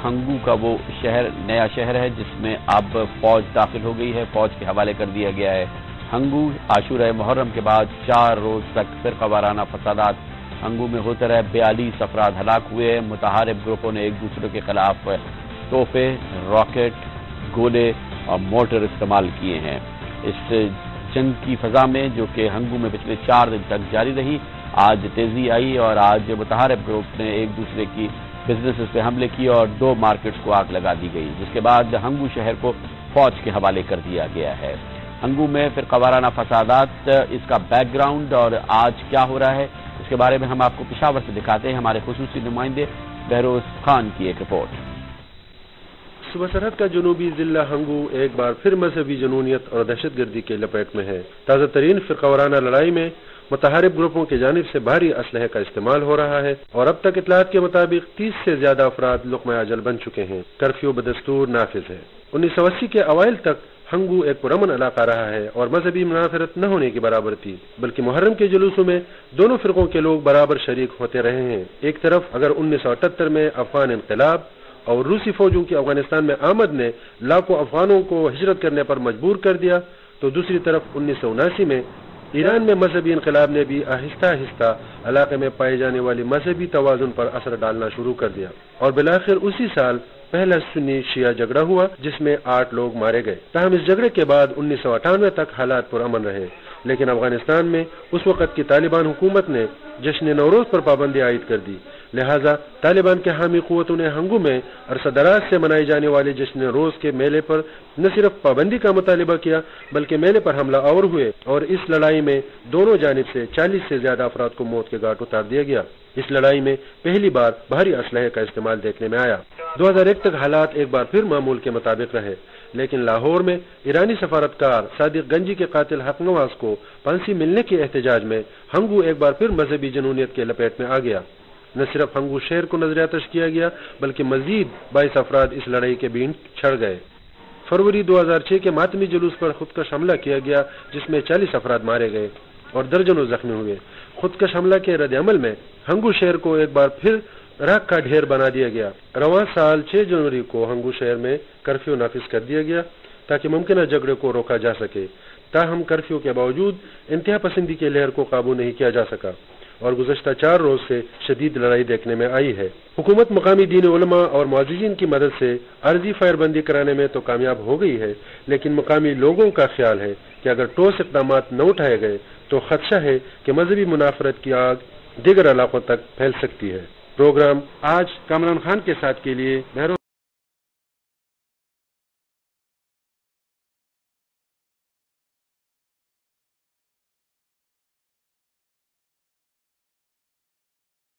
ہنگو کا وہ شہر نیا شہر ہے جس میں اب فوج داخل ہو گئی ہے، فوج کے حوالے کر دیا گیا ہے۔ ہنگو عاشورہ محرم کے بعد 4 روز تک فرقہ وارانہ فسادات ہنگو میں ہوتے رہے، 42 افراد ہلاک ہوئے ہیں۔ متحارب گروپوں نے ایک دوسرے کے خلاف توپے، راکٹ، گولے اور مورٹر استعمال کیے ہیں۔ اس جنگ کی فضا میں جو کہ ہنگو میں پچھلے 4 دن تک جاری رہی، آج تیزی آئی اور آج متحارب گروپ نے ایک دوسرے کی بزنسز پہ حملے کیے اور 2 مارکیٹس کو آگ لگا دی گئی، جس کے بعد ہنگو شہر کو فوج کے حوالے کر دیا گیا ہے۔ ہنگو میں فرقہ وارانہ فسادات، اس کا بیک گراؤنڈ اور آج کیا ہو رہا ہے، اس کے بارے میں ہم آپ کو پشاور سے دکھاتے ہیں ہمارے خصوصی نمائندے بہروز خان کی ایک رپورٹ۔ صوبہ سرحد کا جنوبی ضلع ہنگو ایک بار پھر مذہبی جنونیت اور دہشت گردی کے لپیٹ میں ہے۔ تازہ ترین فرقہ وارانہ لڑائی میں متحارب گروپوں کی جانب سے بھاری اسلحے کا استعمال ہو رہا ہے اور اب تک اطلاعات کے مطابق 30 سے زیادہ افراد لقمہ اجل بن چکے ہیں۔ کرفیو بدستور نافذ ہے۔ 1980 کے اوائل تک ہنگو ایک پرامن علاقہ رہا ہے اور مذہبی منافرت نہ ہونے کی برابر تھی، بلکہ محرم کے جلوسوں میں دونوں فرقوں کے لوگ برابر شریک ہوتے رہے ہیں۔ ایک طرف اگر 1978 میں افغان انقلاب اور روسی فوجوں کی افغانستان میں آمد نے لاکھوں افغانوں کو ہجرت کرنے پر مجبور کر دیا، تو دوسری طرف 1979 میں ایران میں مذہبی انقلاب نے بھی آہستہ آہستہ علاقے میں پائے جانے والی مذہبی توازن پر اثر ڈالنا شروع کر دیا اور بالآخر اسی سال پہلا سنی شیعہ جھگڑا ہوا جس میں 8 لوگ مارے گئے۔ تاہم اس جھگڑے کے بعد 1998 تک حالات پرامن رہے، لیکن افغانستان میں اس وقت کی طالبان حکومت نے جشن نوروز پر پابندی عائد کر دی، لہذا طالبان کے حامی قوتوں نے ہنگو میں عرصہ دراز سے منائے جانے والے جشن نوروز کے میلے پر نہ صرف پابندی کا مطالبہ کیا بلکہ میلے پر حملہ آور ہوئے اور اس لڑائی میں دونوں جانب سے 40 سے زیادہ افراد کو موت کے گھاٹ اتار دیا گیا۔ اس لڑائی میں پہلی بار بھاری اسلحے کا استعمال دیکھنے میں آیا۔ 2001 تک حالات ایک بار پھر معمول کے مطابق رہے، لیکن لاہور میں ایرانی سفارتکار صادق گنجی کے قاتل حق نواز کو پھانسی ملنے کے احتجاج میں ہنگو ایک بار پھر مذہبی جنونیت کے لپیٹ میں آ گیا۔ نہ صرف ہنگو شہر کو نظر آتش کیا گیا بلکہ مزید 22 افراد اس لڑائی کے بین چھڑ گئے۔ فروری 2006 کے ماتمی جلوس پر خودکش حملہ کیا گیا جس میں 40 افراد مارے گئے اور درجنوں زخمی ہوئے۔ خودکش حملہ کے رد عمل میں ہنگو شہر کو ایک بار پھر راکھ کا ڈھیر بنا دیا گیا۔ رواں سال 6 جنوری کو ہنگو شہر میں کرفیو نافذ کر دیا گیا تاکہ ممکنہ جھگڑے کو روکا جا سکے، تاہم کرفیو کے باوجود انتہا پسندی کی لہر کو قابو نہیں کیا جا سکا اور گزشتہ 4 روز سے شدید لڑائی دیکھنے میں آئی ہے۔ حکومت مقامی دینی علماء اور معززین کی مدد سے عارضی فائر بندی کرانے میں تو کامیاب ہو گئی ہے، لیکن مقامی لوگوں کا خیال ہے کہ اگر ٹھوس اقدامات نہ اٹھائے گئے تو خدشہ ہے کہ مذہبی منافرت کی آگ دیگر علاقوں تک پھیل سکتی ہے۔ پروگرام آج کامران خان کے ساتھ کے لیے